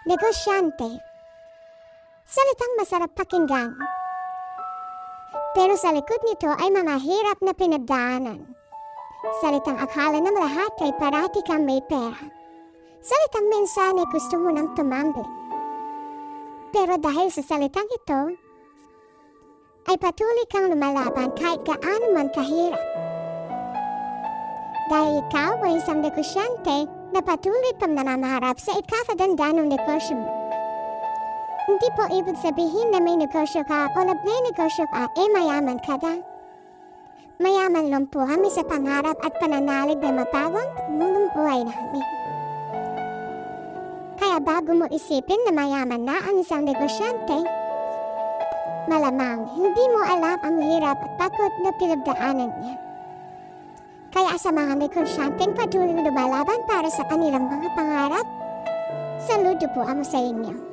Negosyante. Salitang masarap pakinggan. Pero sa likod nito ay mga hirap na pinagdaanan. Salitang akala ng lahat ay parati kang may pera. Salitang minsan ay gusto mo nang tumambling. Pero dahil sa salitang ito, ay patuloy kang lumalaban kahit gaano man kahirap. Dahil ikaw ay isang negosyante na patuloy pang nananaharap sa ikakaganda ng negosyo mo. Hindi po ibig sabihin na may negosyo ka o na may negosyo ka mayaman ka na. Mayaman lang po kami sa pangarap at pananalig na mapawang ng buhay namin. Kaya bago mo isipin na mayaman na ang isang negosyante, malamang hindi mo alam ang hirap at pagod na pinagdaanan niya. Kaya sa mga negosyanteng patuloy lumalaban para sa kanilang mga pangarap, saludo po ako sa inyo.